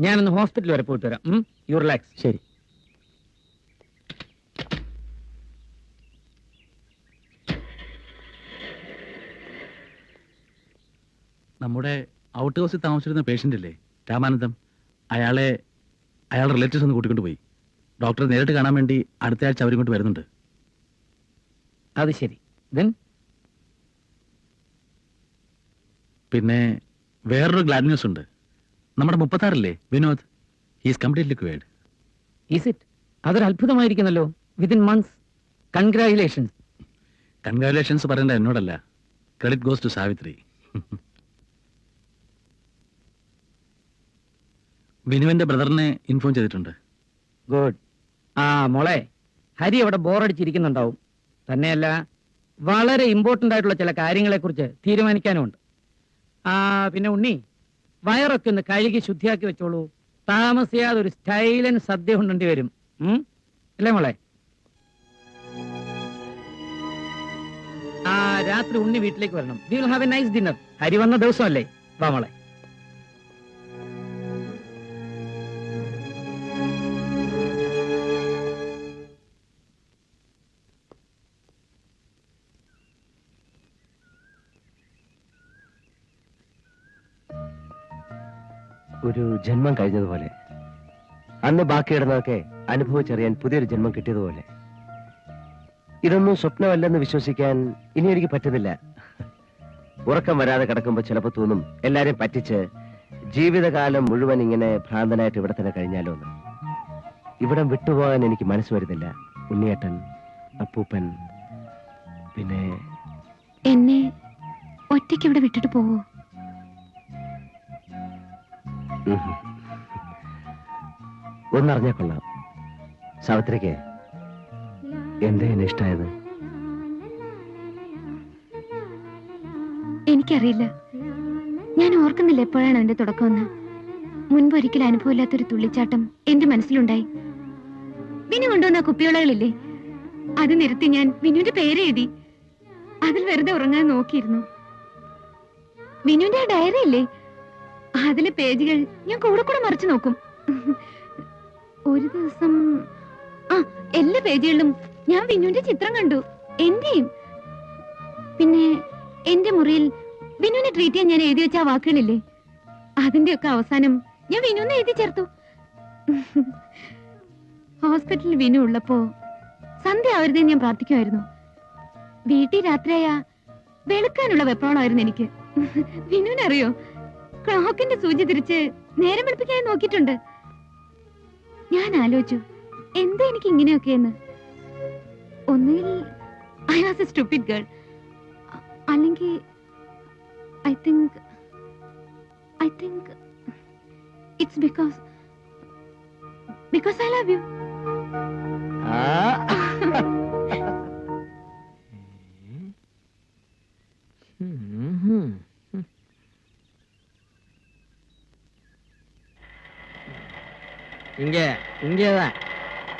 ഞാനൊന്ന് ഹോസ്പിറ്റൽ വരെ പോയിട്ട് വരാം. U relax. ശരി. നമ്മുടെ ഔട്ട് ഹൗസിൽ താമസിച്ചിരുന്ന പേഷ്യൻ്റ് ഇല്ലേ രാമാനന്ദം, അയാളുടെ റിലേറ്റീവ്സ് ഒന്ന് കൂട്ടിക്കൊണ്ട് പോയി. ഡോക്ടറെ നേരിട്ട് കാണാൻ വേണ്ടി അടുത്ത ആഴ്ച അവരിങ്ങോട്ട് വരുന്നുണ്ട്. അത് ശരി. പിന്നെ വേറൊരു ഗ്ലാഡ് ന്യൂസ് ഉണ്ട്. നമ്മുടെ 36 Vinod, he's completely cured. Is it? അതൊരു അത്ഭുതമായിരിക്കുന്നല്ലോ. Within months. കൺഗ്രാറ്റുലേഷൻസ്. കൺഗ്രാറ്റുലേഷൻസ് പറയേണ്ട എന്നോടല്ല, ക്രെഡിറ്റ് ഗോസ് ടു സാവിത്രി. വിനുവിന്റെ ബ്രദറിനെ ഇൻഫോം ചെയ്തിട്ടുണ്ട്. ഗുഡ്. മോളെ, ഹരി അവിടെ ബോറടിച്ചിരിക്കുന്നുണ്ടാവും. തന്നെയല്ല, വളരെ ഇമ്പോർട്ടന്റ് ആയിട്ടുള്ള ചില കാര്യങ്ങളെക്കുറിച്ച് തീരുമാനിക്കാനുമുണ്ട്. പിന്നെ ഉണ്ണി, വയറൊക്കെ ഒന്ന് കഴുകി ശുദ്ധിയാക്കി വെച്ചോളൂ. താമസിയാതെ ഒരു സ്റ്റൈലൻ സദ്യ കൊണ്ടേണ്ടി വരും. അല്ലേ മോളെ? രാത്രി ഉണ്ണി വീട്ടിലേക്ക് വരണം. We will have A nice dinner. Hari വന്ന ദിവസമല്ലേ? വാ മോളെ. ഒരു ജന്മം കഴിഞ്ഞതുപോലെ, അന്ന് ബാക്കിയിടുന്നതൊക്കെ അനുഭവിച്ചറിയാൻ പുതിയൊരു ജന്മം കിട്ടിയതുപോലെ. ഇതൊന്നും സ്വപ്നമല്ലെന്ന് വിശ്വസിക്കാൻ ഇനി എനിക്ക് പറ്റുന്നില്ല. ഉറക്കം വരാതെ കിടക്കുമ്പോൾ ചിലപ്പോൾ തോന്നും എല്ലാരെയും പറ്റിച്ച് ജീവിതകാലം മുഴുവൻ ഇങ്ങനെ ഭ്രാന്തനായിട്ട് ഇവിടെ തന്നെ കഴിഞ്ഞാലോ എന്ന്. ഇവിടം വിട്ടുപോകാൻ എനിക്ക് മനസ്സ് വരുന്നില്ല. ഉണ്ണിയേട്ടൻ, അപ്പൂപ്പൻ, പിന്നെ എന്നെ ഒറ്റയ്ക്ക് ഇവിടെ വിട്ടിട്ട് പോവോ? ഒന്നറിഞ്ഞാ കൊള്ളാം. സാവിത്രിക്ക് എന്തേ എന്നെ ഇഷ്ടായത്? എനിക്കറിയില്ല. ഞാൻ ഓർക്കുന്നില്ല എപ്പോഴാണ് അതിന്റെ തുടക്കമെന്ന്. മുൻപൊരിക്കലും അനുഭവമില്ലാത്തൊരു തുള്ളിച്ചാട്ടം എന്റെ മനസ്സിലുണ്ടായി. വിനു കൊണ്ടുവന്ന കുപ്പിയോളകളില്ലേ, അത് നിരത്തി ഞാൻ വിനുവിന്റെ പേരെഴുതി അതിൽ വെറുതെ ഉറങ്ങാൻ നോക്കിയിരുന്നു. വിനുവിന്റെ ആ ഡയറി ഇല്ലേ, അതിലെ പേജുകൾ ഞാൻ കൂടെ കൂടെ മറിച്ചു നോക്കും. ഒരു ദിവസം എല്ലാ പേജുകളിലും ഞാൻ വിനുവിന്റെ ചിത്രം കണ്ടു, എന്റെയും. പിന്നെ എന്റെ മുറിയിൽ വിനുവിനെ ട്രീറ്റ് ചെയ്യാൻ ഞാൻ എഴുതി വെച്ച ആ വാക്കുകളില്ലേ, അതിന്റെയൊക്കെ അവസാനം ഞാൻ വിനുവിനെ എഴുതി ചേർത്തു. ഹോസ്പിറ്റലിൽ വിനു ഉള്ളപ്പോ സന്ധ്യ ആവരുതേ ഞാൻ പ്രാർത്ഥിക്കുമായിരുന്നു. വീട്ടിൽ രാത്രിയായ വെളുക്കാനുള്ള വെപ്രാളമായിരുന്നു എനിക്ക്. വിനുവിനറിയോ, ക്ലോക്കിന്റെ സൂചി തിരിച്ച് നേരം വെളുപ്പിക്കാൻ നോക്കിയിട്ടുണ്ട്. ഞാൻ ആലോചിച്ചു, എന്താ എനിക്ക് ഇങ്ങനെയൊക്കെയെന്ന്. ഒന്നുകിൽ I was a stupid girl, അല്ലെങ്കിൽ I think it's because I love you. ഇങ്ങേതാ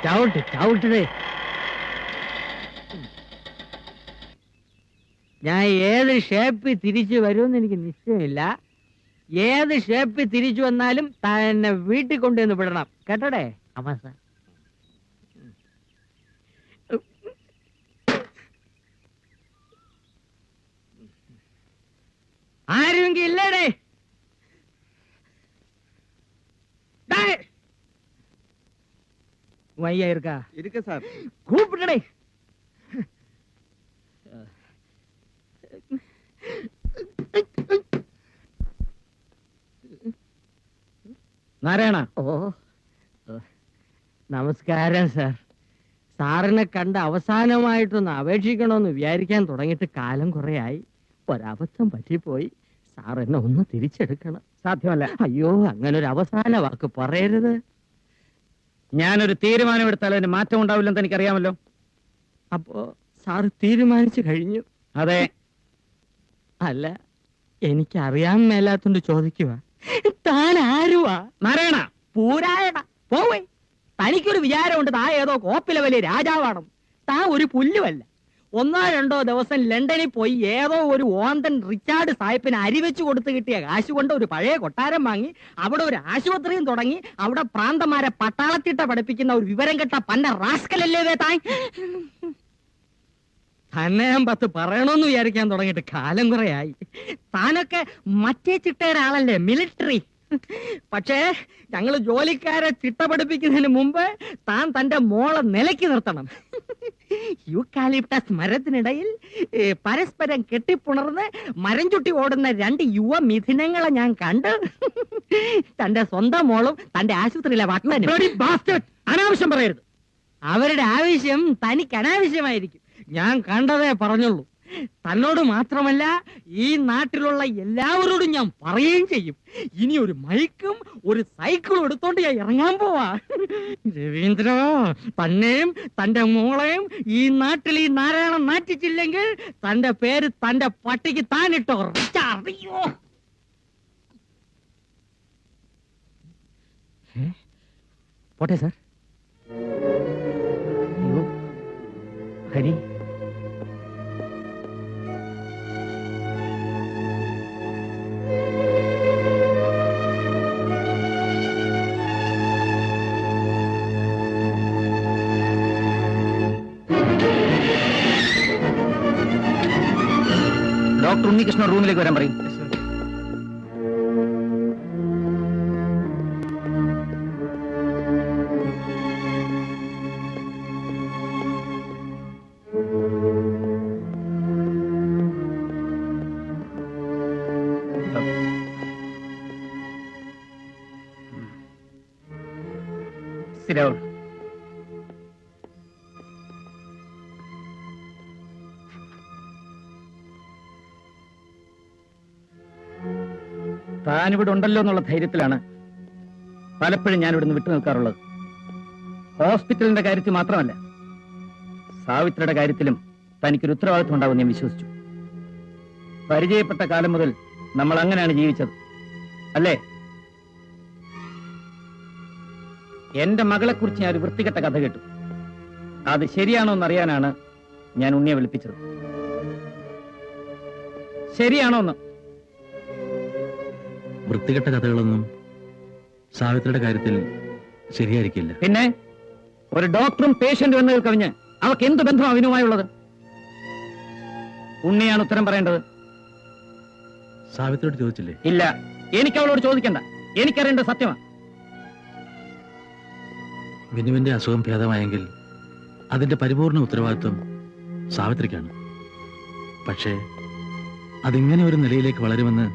ചവിട്ടേ. ഞാൻ ഏത് ഷേപ്പിൽ തിരിച്ചു വരുമെന്ന് എനിക്ക് നിശ്ചയമില്ല. ഏത് ഷേപ്പിൽ തിരിച്ചു വന്നാലും തന്നെ വീട്ടിൽ കൊണ്ടുവന്ന് വിടണം, കേട്ടോടെ? അമ്മ ആരുമെങ്കിൽ ഇല്ലേടേ? மையா இருக்கா? இருக்கு சார். கூப்பிட்டடே. നാരായണ. നമസ്കാരം സാർ. സാറിനെ കണ്ട് അവസാനമായിട്ടൊന്ന് അപേക്ഷിക്കണമെന്ന് വിചാരിക്കാൻ തുടങ്ങിയിട്ട് കാലം കുറെയായി. ഒരബദ്ധം പറ്റിപ്പോയി. സാർ എന്നെ ഒന്ന് തിരിച്ചെടുക്കണം. സാധ്യമല്ല. അയ്യോ, അങ്ങനെ ഒരു അവസാന വാക്ക് പറയരുത്. ഞാനൊരു തീരുമാനമെടുത്താൽ അതിന് മാറ്റം ഉണ്ടാവില്ലെന്ന് എനിക്കറിയാമല്ലോ. അപ്പോ സാറ് തീരുമാനിച്ചു കഴിഞ്ഞു? അതെ. അല്ല, എനിക്കറിയാൻ മേലാത്തോണ്ട് ചോദിക്കുക, താൻ ആരുവാ? നാരായണ. പൂരായണ. പോവേ. തനിക്കൊരു വിചാരമുണ്ട് താൻ ഏതോ കോപ്പിലെ വലിയ രാജാവാണ്. താൻ ഒരു പുല്ലുമല്ല. ഒന്നോ രണ്ടോ ദിവസം ലണ്ടനിൽ പോയി ഏതോ ഒരു ഓന്തൻ റിച്ചാർഡ് സാഹിബിന് അരി വെച്ച് കൊടുത്ത് കിട്ടിയ കാശ് കൊണ്ട് ഒരു പഴയ കൊട്ടാരം വാങ്ങി അവിടെ ഒരു ആശുപത്രിയും തുടങ്ങി അവിടെ പ്രാന്തമാരെ പട്ടാളത്തിട്ട പഠിപ്പിക്കുന്ന ഒരു വിവരം കെട്ട പന്ന റാസ്കലല്ലേ താൻ. തന്നെ ഞാൻ 10 പറയണമെന്ന് വിചാരിക്കാൻ തുടങ്ങിയിട്ട് കാലം കുറയായി. താനൊക്കെ മറ്റേ ചിട്ടയുടെ ആളല്ലേ, മിലിറ്ററി. പക്ഷേ ഞങ്ങള് ജോലിക്കാരെ ചിട്ട പഠിപ്പിക്കുന്നതിന് മുമ്പ് താൻ തന്റെ മോളെ നിലയ്ക്ക് നിർത്തണം. യൂക്കാലിപ്റ്റസ് മരത്തിനിടയിൽ പരസ്പരം കെട്ടിപ്പുണർന്ന് മരം ചുട്ടി ഓടുന്ന 2 യുവ മിഥുനങ്ങളെ ഞാൻ കണ്ട്. തന്റെ സ്വന്തം മോളും തന്റെ ആശുപത്രിയിലെ വാക്താനും. അനാവശ്യം പറയരുത്. അവരുടെ ആവശ്യം തനിക്ക് അനാവശ്യമായിരിക്കും. ഞാൻ കണ്ടതേ പറഞ്ഞുള്ളൂ. തന്നോട് മാത്രമല്ല ഈ നാട്ടിലുള്ള എല്ലാവരോടും ഞാൻ പറയുകയും ചെയ്യും. ഇനി ഒരു മൈക്കും ഒരു സൈക്കിളും എടുത്തോണ്ട് ഞാൻ ഇറങ്ങാൻ പോവാ. രവീന്ദ്ര, തന്നെയും തന്റെ മോളെയും ഈ നാട്ടിൽ ഈ നാരായണൻ നാറ്റിച്ചില്ലെങ്കിൽ തന്റെ പേര് തന്റെ പട്ടിക്ക് താനിട്ടോ. അറിയോ? പോട്ടെ സാർ. ഹരി, ഡോക്ടർ ഉണ്ണികൃഷ്ണൻ റൂമിലേക്ക് വരാൻ പറയും. Sit down. താനിവിടെ ഉണ്ടല്ലോ എന്നുള്ള ധൈര്യത്തിലാണ് പലപ്പോഴും ഞാൻ ഇവിടുന്ന് വിട്ടു നിൽക്കാറുള്ളത്. ഹോസ്പിറ്റലിന്റെ കാര്യത്തിൽ മാത്രമല്ല, സാവിത്രിയുടെ കാര്യത്തിലും തനിക്കൊരു ഉത്തരവാദിത്വം ഉണ്ടാവും ഞാൻ വിശ്വസിച്ചു. പരിചയപ്പെട്ട കാലം മുതൽ നമ്മൾ അങ്ങനെയാണ് ജീവിച്ചത്, അല്ലേ? എന്റെ മകളെക്കുറിച്ച് ഞാൻ ഒരു വൃത്തികെട്ട കഥ കേട്ടു. അത് ശരിയാണോ എന്നറിയാനാണ് ഞാൻ ഉണ്ണിയെ വിളിപ്പിച്ചത്. ശരിയാണോ എന്ന്? വൃത്തികെട്ട കഥകളൊന്നും സാവിത്രിയുടെ കാര്യത്തിൽ ശരിയായിരിക്കില്ല. പിന്നെ ഒരു ഡോക്ടറും പേഷ്യന്റും എന്നതിൽ കവിഞ്ഞ് അവർക്ക് എന്ത് ബന്ധം അവനുമായുള്ളത്? ഉണ്ണിയാണ് ഉത്തരം പറയേണ്ടത്. സാവിത്രിയോട് ചോദിച്ചില്ലേ? ഇല്ല, എനിക്ക് അവളോട് ചോദിക്കണ്ട. എനിക്കറിയേണ്ടത് സത്യമാണ്. വിനുവിന്റെ അസുഖം ഭേദമായെങ്കിൽ അതിന്റെ പരിപൂർണ ഉത്തരവാദിത്വം സാവിത്രിക്കാണ്. പക്ഷേ അതിങ്ങനെ ഒരു നിലയിലേക്ക് വളരുമെന്ന്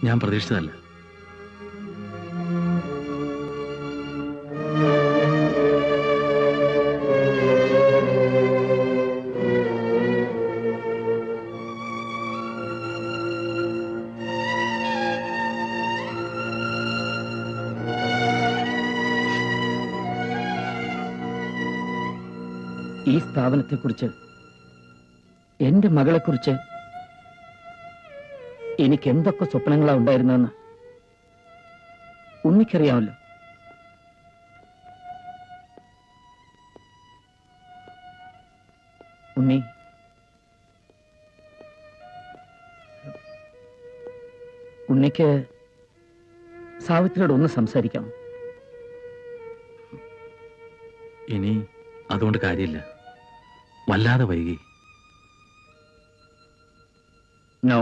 ഞാൻ പ്രതീക്ഷിച്ചതല്ല. ഈ സ്ഥാപനത്തെക്കുറിച്ച്, എന്റെ മകളെക്കുറിച്ച് എനിക്ക് എന്തൊക്കെ സ്വപ്നങ്ങളാ ഉണ്ടായിരുന്നെന്ന് ഉണ്ണിക്കറിയാമല്ലോ. ഉണ്ണി, ഉണ്ണിക്ക് സാവിത്രിയോട് ഒന്ന് സംസാരിക്കാം. ഇനി അതുകൊണ്ട് കാര്യമില്ല. വല്ലാതെ വൈകി. No.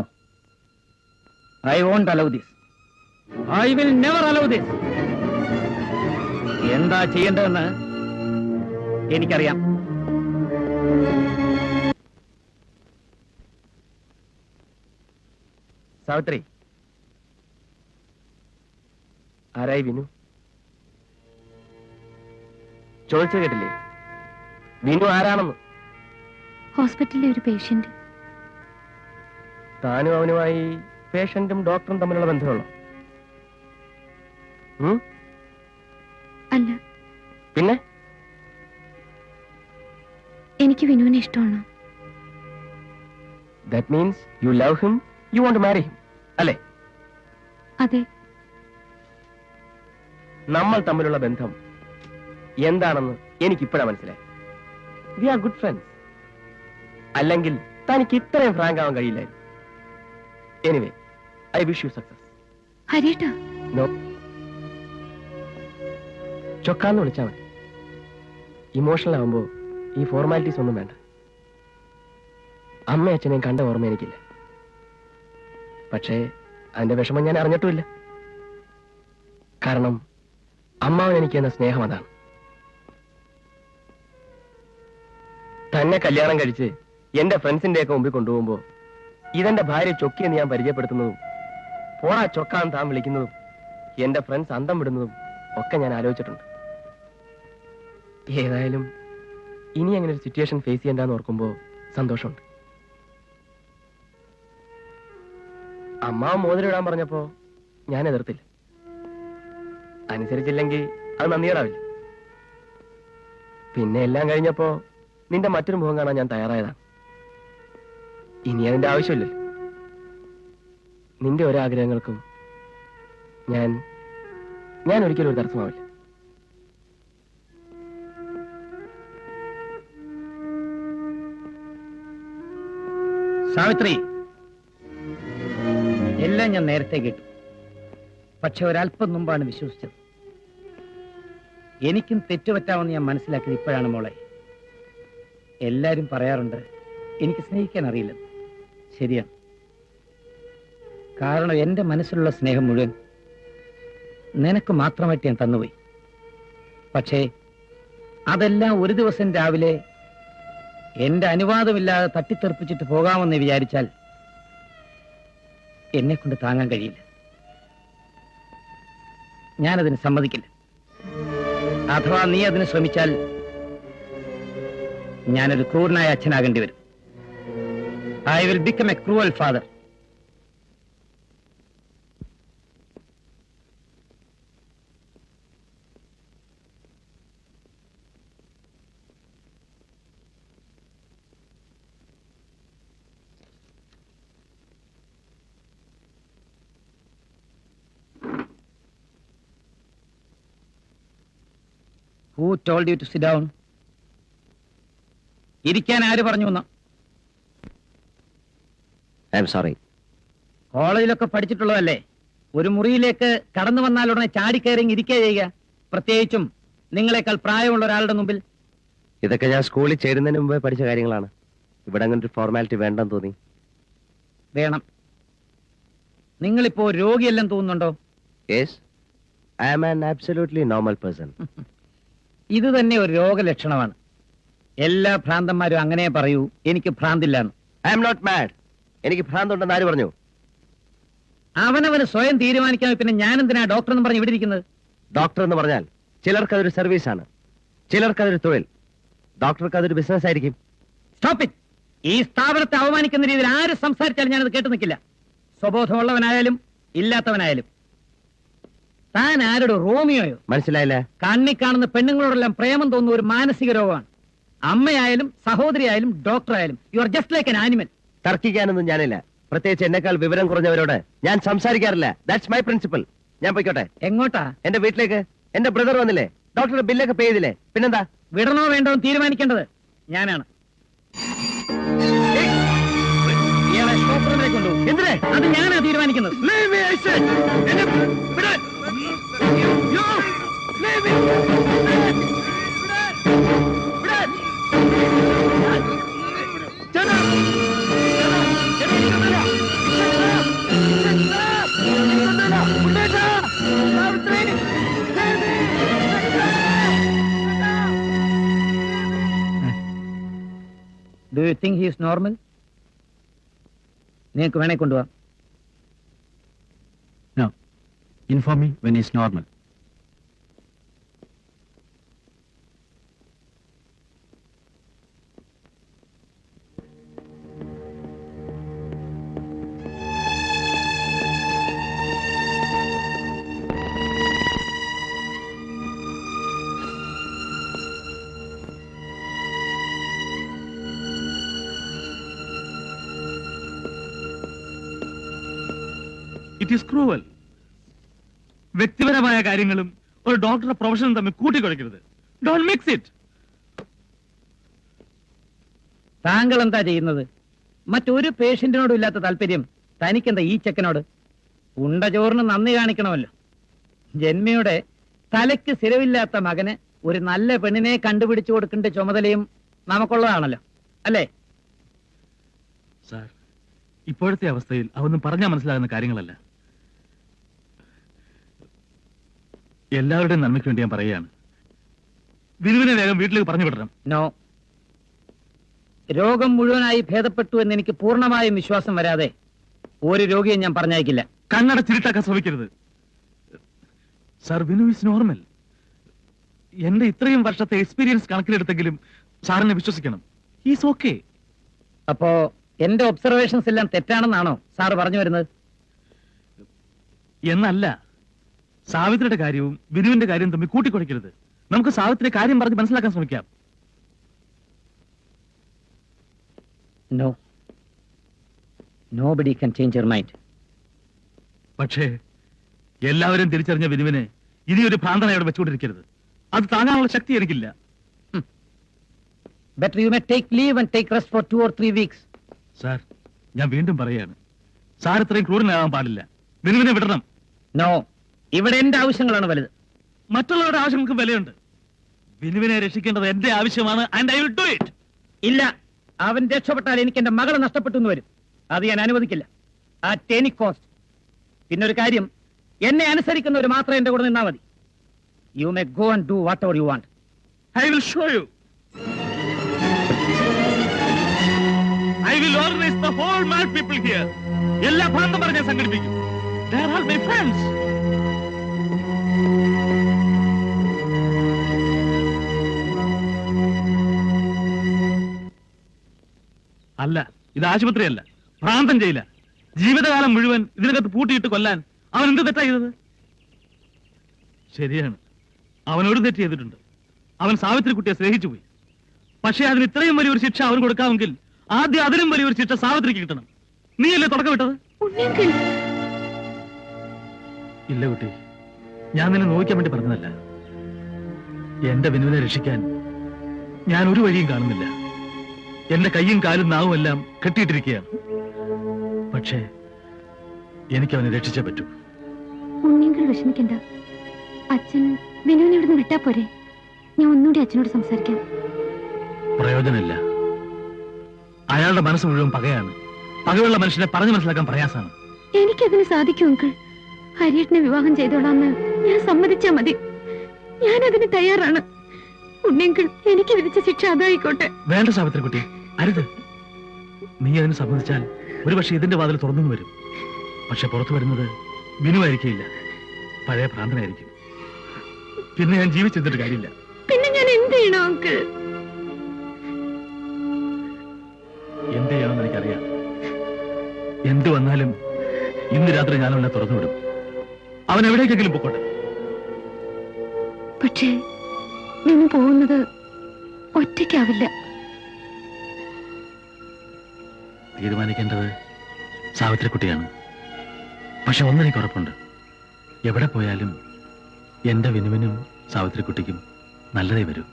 I won't allow this. I will never allow this. എന്താ ചെയ്യേണ്ടതെന്ന് എനിക്കറിയാം. സാവിത്രി, ആരായി വിനു? ചോദിച്ചു കേട്ടില്ലേ? വിനു ആരാണെന്ന്? ഹോസ്പിറ്റലിലെ ഒരു പേഷ്യന്റ്. താനും അവനുമായി പേഷ്യന്റും ഡോക്ടറും തമ്മിലുള്ള ബന്ധമുള്ളോ? അല്ല. പിന്നെ? എനിക്ക് വിനുവിനെ ഇഷ്ടമാണ്. That means you love him, you want to marry him, അല്ലേ? അതെ. നമ്മൾ തമ്മിലുള്ള ബന്ധം എന്താണെന്ന് എനിക്കിപ്പോഴാ മനസ്സിലായി. We are good friends. അല്ലെങ്കിൽ തനിക്ക് ഇത്രയും ഫ്രാങ്ക് ആവാൻ കഴിയില്ലായിരുന്നു. Anyway, I wish you success. ഹരിയേട്ടാ, നോ, ചൊക്കാന്ന് വിളിച്ചാൽ മതി. ഇമോഷണൽ ആവുമ്പോ ഈ ഫോർമാലിറ്റീസ് ഒന്നും വേണ്ട. അമ്മയും അച്ഛനെയും കണ്ട ഓർമ്മ എനിക്കില്ല. പക്ഷേ അതിന്റെ വിഷമം ഞാൻ അറിഞ്ഞിട്ടുമില്ല. കാരണം അമ്മാവൻ എനിക്ക് എന്ന സ്നേഹം അതാണ്. തന്നെ കല്യാണം കഴിച്ച് എന്റെ ഫ്രണ്ട്സിന്റെ ഒക്കെ മുമ്പിൽ കൊണ്ടുപോകുമ്പോ ഇതെന്റെ ഭാര്യ ചൊക്കിയെന്ന് ഞാൻ പരിചയപ്പെടുത്തുന്നതും പോടാ ചൊക്കാന്ന് താൻ വിളിക്കുന്നതും എന്റെ ഫ്രണ്ട്സ് അന്തം വിടുന്നതും ഒക്കെ ഞാൻ ആലോചിച്ചിട്ടുണ്ട്. ഏതായാലും ഇനി അങ്ങനെ ഒരു സിറ്റുവേഷൻ ഫേസ് ചെയ്യണ്ടെന്ന് ഓർക്കുമ്പോ സന്തോഷമുണ്ട്. അമ്മ മോതിരം ഇടാൻ പറഞ്ഞപ്പോ ഞാൻ എതിർത്തില്ല. അനുസരിച്ചില്ലെങ്കിൽ അത് നന്ദിയേടാവില്ല. പിന്നെ എല്ലാം കഴിഞ്ഞപ്പോ നിന്റെ മറ്റൊരു മുഖം കാണാൻ ഞാൻ തയ്യാറായതാണ്. ഇനി അതിന്റെ ആവശ്യമില്ലല്ലോ. നിന്റെ ഒരാഗ്രഹങ്ങൾക്കും ഞാൻ ഒരിക്കലും ഒരു തടസ്സമാവില്ല. സാവിത്രി, എല്ലാം ഞാൻ നേരത്തെ കേട്ടു. പക്ഷെ ഒരല്പം മുമ്പാണ് വിശ്വസിച്ചത്. എനിക്കും തെറ്റുപറ്റാമെന്ന് ഞാൻ മനസ്സിലാക്കിയത് ഇപ്പോഴാണ് മോളെ. എല്ലാരും പറയാറുണ്ട് എനിക്ക് സ്നേഹിക്കാൻ അറിയില്ല. ശരിയാണ്. കാരണം എന്റെ മനസ്സിലുള്ള സ്നേഹം മുഴുവൻ നിനക്ക് മാത്രമായിട്ട് ഞാൻ തന്നുപോയി. പക്ഷേ അതെല്ലാം ഒരു ദിവസം രാവിലെ എന്റെ അനുവാദമില്ലാതെ തട്ടിത്തെറിപ്പിച്ചിട്ട് പോകാമെന്ന് വിചാരിച്ചാൽ എന്നെ കൊണ്ട് താങ്ങാൻ കഴിയില്ല. ഞാനതിന് സമ്മതിക്കില്ല. അഥവാ നീ അതിന് ശ്രമിച്ചാൽ ഞാനൊരു ക്രൂരനായ അച്ഛനാകേണ്ടി വരും. I will become A cruel father. Who told you to sit down? ഇരിക്കാൻ ആര് പറഞ്ഞു എന്ന്? I am sorry. കോളേജിലൊക്കെ പഠിച്ചിട്ടുള്ളതല്ലേ. ഒരു മുറിയിലേക്ക് കടന്നു വന്നാൽ ഉടനെ ചാടിക്കയറി ഇരിക്കുക ചെയ്യുക, പ്രത്യേകിച്ചും നിങ്ങളെക്കാൾ പ്രായമുള്ള ഒരാളുടെ മുമ്പിൽ. ഇതൊക്കെ ഞാൻ സ്കൂളിൽ ചേരുന്നതിന് മുമ്പേ പഠിച്ച കാര്യങ്ങളാണ്. ഇവിടെ അങ്ങനെ ഒരു ഫോർമാലിറ്റി വേണ്ടെന്ന് തോന്നി. വേണം. നിങ്ങളിപ്പോ രോഗിയെല്ലാം തോന്നുന്നുണ്ടോ? Yes, I am an absolutely normal person. ഇത് തന്നെ ഒരു രോഗലക്ഷണമാണ്. എല്ലാ ഭ്രാന്തന്മാരും അങ്ങനെ പറയൂ, എനിക്ക് ഭ്രാന്തില്ലാന്ന്. I am not mad. എനിക്ക് ഭ്രാന്തുണ്ടെന്ന് ആര് പറഞ്ഞു? അവനവന് സ്വയം തീരുമാനിക്കാൻ. പിന്നെ ഞാൻ എന്തിനാ ഡോക്ടർ എന്ന് പറഞ്ഞ് ഇവിടെ ഇരിക്കുന്നത്? ഡോക്ടർ എന്ന് പറഞ്ഞാൽ ചിലർക്ക് അതൊരു സർവീസാണ്, ചിലർക്ക് അതൊരു തൊഴിൽ. ഡോക്ടർക്ക് അതൊരു ബിസിനസ് ആയിരിക്കും. Stop it. ഈ സ്ഥാപനത്തെ അവമാനിക്കുന്ന രീതിയിൽ ആര് സംസാരിച്ചാലും ഞാനത് കേട്ടു നിൽക്കില്ല. സ്വബോധമുള്ളവനായാലും ഇല്ലാത്തവനായാലും. താൻ ആരുടെ റോമിയോയോ? മനസ്സിലായില്ല. കണ്ണി കാണുന്ന പെണ്ണുങ്ങളോടെല്ലാം പ്രേമം തോന്നുന്ന ഒരു മാനസിക രോഗമാണ്. അമ്മയായാലും സഹോദരിയായാലും ഡോക്ടറായാലും you are just like an animal. തർക്കിക്കാനൊന്നും ഞാനില്ല. പ്രത്യേകിച്ച് എന്നെക്കാൾ വിവരം കുറഞ്ഞവരോട് ഞാൻ സംസാരിക്കാറില്ല. That's my principal. ഞാൻ പോയിക്കോട്ടെ. എങ്ങോട്ടാ? എന്റെ വീട്ടിലേക്ക്. എന്റെ ബ്രദർ വന്നില്ലേ? ഡോക്ടറുടെ ബില്ലൊക്കെ പേ ചെയ്തില്ലേ? പിന്നെന്താ? വിടണോ വേണ്ടോ എന്ന് തീരുമാനിക്കേണ്ടത് ഞാനാണ്. ഇയാളെ സ്റ്റോപ്പ് റൂമിലേക്ക് കൊണ്ടുപോകും. എന്തിനെ? അത് ഞാനാ തീരുമാനിക്കുന്നത്. Do you think he is normal? നിങ്ങൾക്ക് വേണേ കൊണ്ടുപോവാം. No. Inform me when he's normal. It is cruel. വ്യക്തിപരമായ കാര്യങ്ങളും ഒരു ഡോക്ടറുടെ പ്രൊഫഷനും തമ്മിൽ കൂട്ടിക്കുഴയ്ക്കരുത്. Don't mix it. താങ്കൾ എന്താ ചെയ്യുന്നത്? മറ്റൊരു പേഷ്യന്റിനോടും ഇല്ലാത്ത താല്പര്യം തനിക്കെന്താ ഈ ചെക്കനോട്? ഉണ്ട ചോറിന് നന്ദി കാണിക്കണമല്ലോ. ജന്മയുടെ തലയ്ക്ക് സ്ഥിരമില്ലാത്ത മകന് ഒരു നല്ല പെണ്ണിനെ കണ്ടുപിടിച്ചു കൊടുക്കേണ്ട ചുമതലയും നമുക്കുള്ളതാണല്ലോ, അല്ലേ? സാർ, ഇപ്പോഴത്തെ അവസ്ഥയിൽ അതൊന്നും പറഞ്ഞാൽ മനസ്സിലാകുന്ന കാര്യങ്ങളല്ല. എല്ലാവരുടെയും നന്മയ്ക്ക് വേണ്ടി ഞാൻ പറയുകയാണ്. വിനുവിനെ വേഗം വീട്ടിലേക്ക് പറഞ്ഞു വിടണം. നോ. രോഗം മുഴുവനായി ഭേദപ്പെട്ടു എന്ന് എനിക്ക് പൂർണ്ണമായും വിശ്വാസം വരാതെ ഒരു രോഗിയെ ഞാൻ പറഞ്ഞയക്കില്ല. കണ്ണട ചിരിട്ടാക്കാൻ ശ്രമിക്കരുത് സാർ. Vinu is normal. എന്റെ ഇത്രയും വർഷത്തെ എക്സ്പീരിയൻസ് കണക്കിലെടുത്തെങ്കിലും സാറിനെ വിശ്വസിക്കണം. Is okay. അപ്പോ എന്റെ ഒബ്സർവേഷൻസ് എല്ലാം തെറ്റാണെന്നാണോ സാർ പറഞ്ഞു വരുന്നത്? എന്നല്ല, സാവിത്രിയുടെ കാര്യവും വിനുവിന്റെ കാര്യവും തമ്മിൽ കൂട്ടിക്കുഴയ്ക്കരുത്. നമുക്ക് സാവിത്രിയുടെ കാര്യം പറഞ്ഞ് മനസ്സിലാക്കാൻ ശ്രമിക്കാം. No, nobody can change your mind. പക്ഷേ എല്ലാവരും തിരിച്ചറിഞ്ഞ വിനുവിനെ ഇനിയൊരു ഭ്രാന്തനായി അവിടെ വെച്ചുകൊണ്ടിരിക്കരുത്. അത് താങ്ങാനുള്ള ശക്തി എനിക്കില്ല. Better you may take leave and take rest for 2 or 3 weeks. Sir, ഞാൻ വീണ്ടും പറയാണ്, സാർ ഇത്രയും ക്രൂരനാകാൻ പാടില്ല. വിനുവിനെ വിടണം. നോ, ഇവിടെ എന്റെ ആവശ്യങ്ങളാണ് വലുത്. മറ്റുള്ളവരുടെ ആവശ്യങ്ങൾക്ക് വിലയുണ്ട്. വിനുവിനെ രക്ഷിക്കേണ്ടത് എന്റെ ആവശ്യമാണ്. And I will do it. ഇല്ല, അവൻ രക്ഷപ്പെട്ടാൽ എനിക്ക് എന്റെ മകളെ നഷ്ടപ്പെട്ടു എന്ന് വരും. അത് ഞാൻ അനുവദിക്കില്ല, അറ്റ് എനി കോസ്റ്റ്. പിന്നൊരു കാര്യം, എന്നെ അനുസരിക്കുന്നവർ മാത്രം എന്റെ കൂടെ നിന്നാ മതി. You may go and do whatever you want. I will show you. I will organise the whole mad people here. എല്ലാ ഭ്രാന്തന്മാരെ ഞാൻ സംഘടിപ്പിക്കും. They are all my friends. അല്ല, ഇത് ആശുപത്രിയല്ല, ഭ്രാന്തൻ ചെയ്യില്ല. ജീവിതകാലം മുഴുവൻ ഇതിനകത്ത് പൂട്ടിയിട്ട് കൊല്ലാൻ അവൻ എന്ത് തെറ്റാ ചെയ്തത്? ശരിയാണ്, അവനോട് തെറ്റ് ചെയ്തിട്ടുണ്ട്. അവൻ സാവിത്രി കുട്ടിയെ സ്നേഹിച്ചു പോയി. പക്ഷേ അതിന് ഇത്രയും വലിയൊരു ശിക്ഷ അവൻ കൊടുക്കാമെങ്കിൽ ആദ്യം അതിനും വലിയൊരു ശിക്ഷ സാവിത്രിക്ക് കിട്ടണം. നീയല്ലേ തുടക്കം വിട്ടത്? ഇല്ല കുട്ടി, ഞാൻ നിന്നെ നോക്കാൻ വേണ്ടി പറഞ്ഞതല്ല. എന്റെ വിനുവിനെ രക്ഷിക്കാൻ ഞാൻ ഒരു വഴിയും കാണുന്നില്ല. എന്റെ കയ്യും കാലും നാവും എല്ലാം കെട്ടിയിട്ടിരിക്കുകയാണ്. പക്ഷേ എനിക്ക് അവനെ രക്ഷിച്ചേ പറ്റൂ. ഉണ്ണിയങ്കൾ വിഷമിക്കണ്ട. അച്ഛൻ വിനുവിനെ ഇവിടുന്ന് വിട്ടാ പോരെ? ഞാൻ ഒന്നുകൂടി അച്ഛനോട് സംസാരിക്കാം. പ്രയോജനമില്ല. അയാളുടെ മനസ്സ് മുഴുവൻ പകയാണ്. പകയുള്ള മനുഷ്യനെ പറഞ്ഞു മനസ്സിലാക്കാൻ പ്രയാസമാണ്. എനിക്കതിന് സാധിക്കും അങ്കിൾ. ഹരിയേട്ടനെ വിവാഹം ചെയ്തോളാന്ന് ഞാൻ സമ്മതിച്ചാ മതി. ഞാൻ അതിന് തയ്യാറാണ്. ഉണ്ണിയങ്കിൾ എനിക്ക് വിധിച്ച ശിക്ഷ അതായിക്കോട്ടെ. വേണ്ട സാവിത്രി കുട്ടി, അരുത്. നീ അതിന് സമ്മതിച്ചാൽ ഒരുപക്ഷെ ഇതിന്റെ വാതിൽ തുറന്നു വരും. പക്ഷെ പുറത്തു വരുന്നത് വിനുവായിരിക്കില്ല, പഴയ ഭ്രാന്തനായിരിക്കും. പിന്നെ ഞാൻ ജീവിച്ചെന്നിട്ട് കാര്യമില്ല. പിന്നെ ഞാൻ എന്ത് ചെയ്യണോ അങ്കിൾ? എന്ത് ചെയ്യണമെന്ന് എനിക്കറിയാം. എന്ത് വന്നാലും ഇന്ന് രാത്രി ഞാൻ അവനെ തുറന്നുവിടും. അവൻ എവിടേക്കെങ്കിലും പൊക്കോട്ടെ. പക്ഷേ വിനു പോകുന്നത് ഒറ്റയ്ക്കാവില്ല. തീരുമാനിക്കേണ്ടത് സാവിത്രിക്കുട്ടിയാണ്. പക്ഷെ ഒന്നെനിക്ക് ഉറപ്പുണ്ട്, എവിടെ പോയാലും എന്റെ വിനുവിനും സാവിത്രിക്കുട്ടിക്കും നല്ലതേ വരൂ.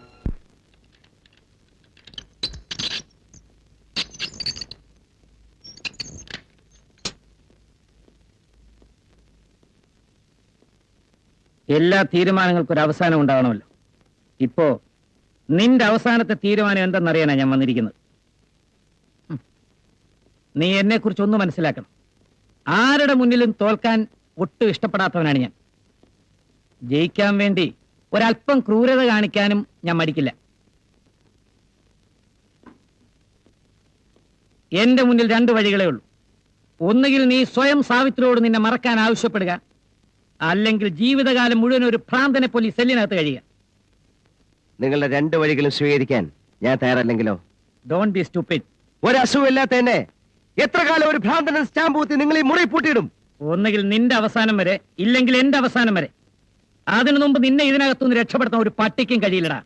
എല്ലാ തീരുമാനങ്ങൾക്കും ഒരു അവസാനം ഉണ്ടാവണമല്ലോ. ഇപ്പോ നിന്റെ അവസാനത്തെ തീരുമാനം എന്തെന്നറിയാനാ ഞാൻ വന്നിരിക്കുന്നത്. നീ എന്നെ കുറിച്ച് ഒന്ന് മനസ്സിലാക്കണം. ആരുടെ മുന്നിലും തോൽക്കാൻ ഒട്ടും ഇഷ്ടപ്പെടാത്തവനാണ് ഞാൻ. ജയിക്കാൻ വേണ്ടി ഒരല്പം ക്രൂരത കാണിക്കാനും ഞാൻ മടിക്കില്ല. എന്റെ മുന്നിൽ 2 വഴികളേ ഉള്ളൂ. ഒന്നുകിൽ നീ സ്വയം സാവിത്രിയോട് നിന്നെ മറക്കാൻ ആവശ്യപ്പെടുക, അല്ലെങ്കിൽ ജീവിതകാലം മുഴുവൻ ഒരു ഭ്രാന്തനെ പോലെ സെല്ലിനകത്ത് കഴിയുക. നിങ്ങളുടെ 2 വഴികളും സ്വീകരിക്കാൻ ഞാൻ തയ്യാറല്ലെങ്കിലോ? Don't be stupid. ഒരു അസുഖമില്ലാത്ത എന്നെ എത്ര കാലം ഒരു ഭ്രാന്തനെ സ്റ്റാമ്പ് കുത്തി നിങ്ങൾ ഈ മുറി പൂട്ടിയിടും? ഒന്നുകിൽ നിന്റെ അവസാനം വരെ, ഇല്ലെങ്കിൽ എന്റെ അവസാനം വരെ. അതിനു മുമ്പ് നിന്നെ ഇതിനകത്തുനിന്ന് രക്ഷപ്പെടുത്താൻ ഒരു പട്ടിക്കും കഴിയില്ലടാ.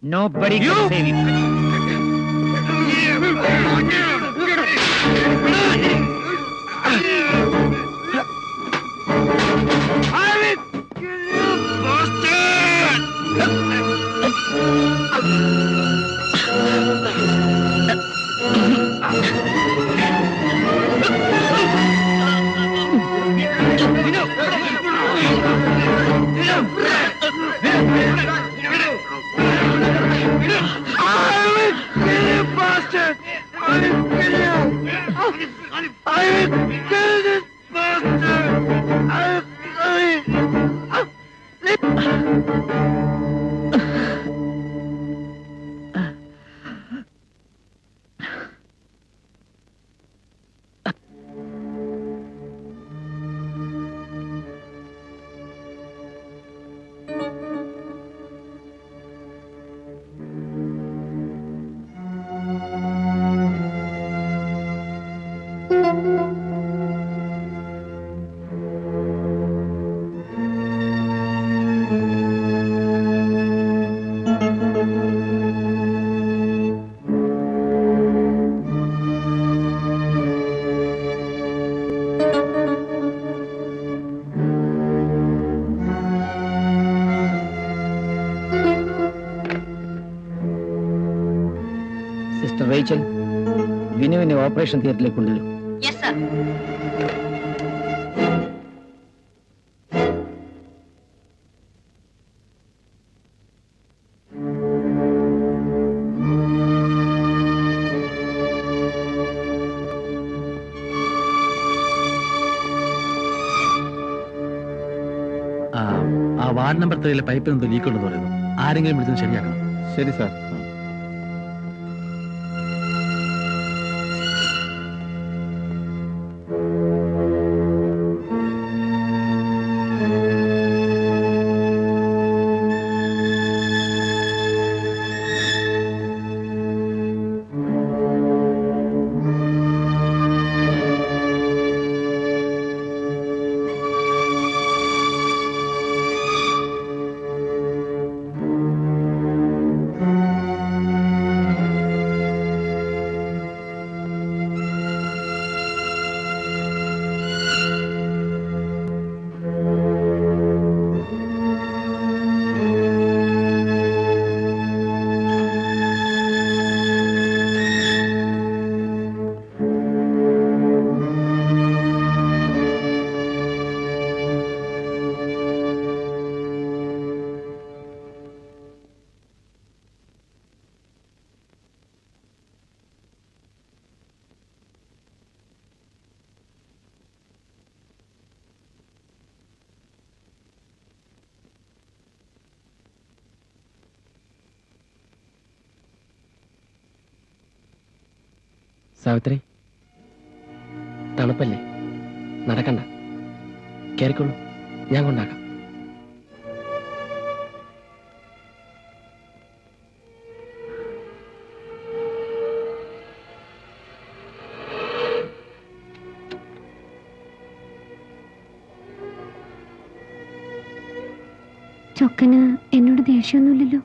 Nobody can save you. Sister Rachel, വിനുവിനെ ഓപ്പറേഷൻ തിയേറ്ററിലേക്ക് കൊണ്ടുവരും. Yes sir. ആ വാർഡ് നമ്പർ 3 പൈപ്പിൽ എന്തോ ലീക്ക് ഉണ്ടെന്ന് പറയുന്നു. ആരെങ്കിലും വിളിച്ചത് ശരിയാക്കണം. ശരി സാർ. സാവിത്രി, തണുപ്പല്ലേ, നടക്കണ്ട, കേറിക്കൊള്ളൂ, ഞാൻ കൊണ്ടാക്കാം. ചൊക്കന് എന്നോട് ദേഷ്യമൊന്നുമില്ലല്ലോ?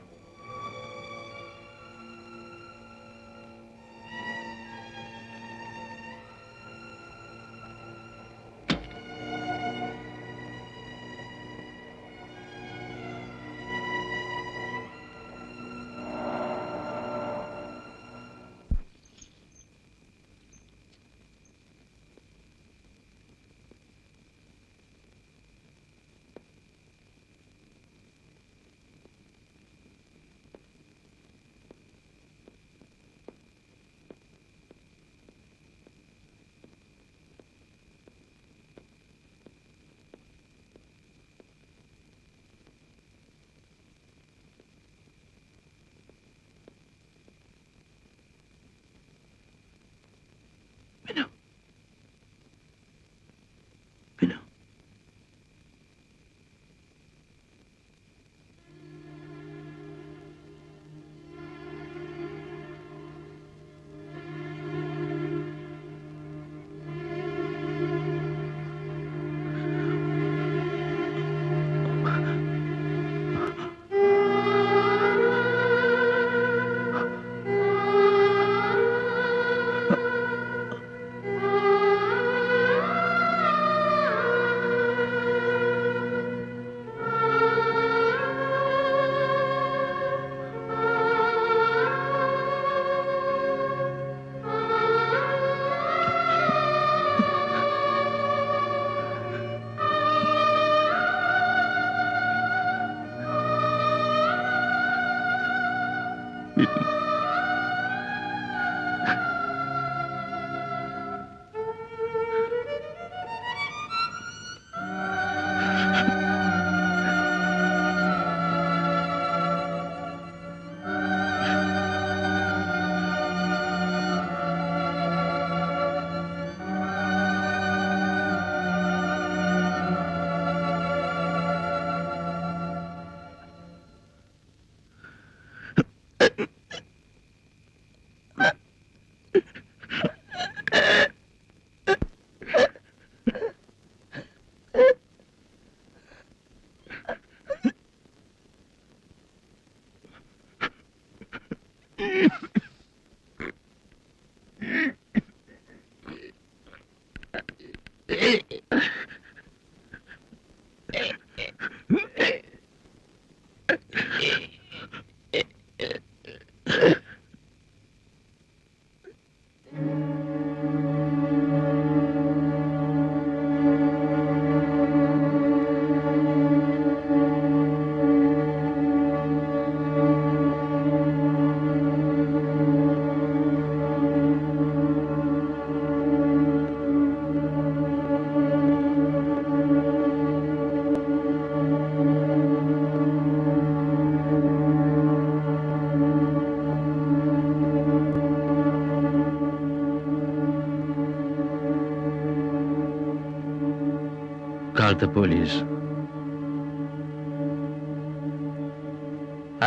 Call the police.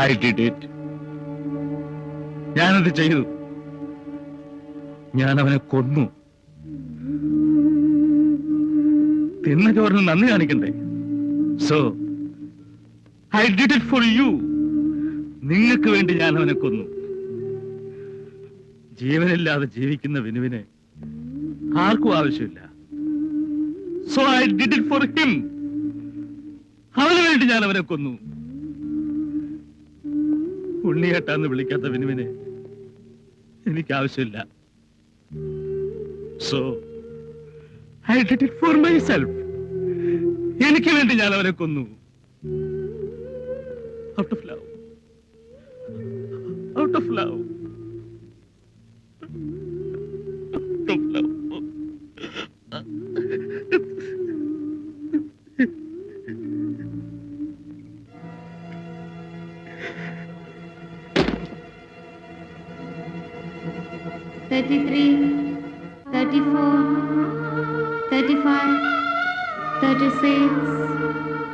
I did it. ഞാനത് ചെയ്തു. ഞാൻ അവനെ കൊന്നു. തിന്ന ചോറിന് നന്ദി കാണിക്കണ്ടേ? So I did it for you. നിങ്ങൾക്ക് വേണ്ടി ഞാൻ അവനെ കൊന്നു. ജീവനില്ലാതെ ജീവിക്കുന്ന വിനുവിനെ ആർക്കും ആവശ്യമില്ല. So I did it for him. അവന് വേണ്ടി ഞാൻ അവനെ കൊന്നു. ഉണ്ണിയേട്ടാന്ന് വിളിക്കാത്ത വിനുവിനെ എനിക്ക് ആവശ്യമില്ല. So I did it four myself. എനിക്ക് വേണ്ടി ഞാൻ അവനെ കൊന്നു. Out of love. Out of love. Out of love. $33, $34, $35, $36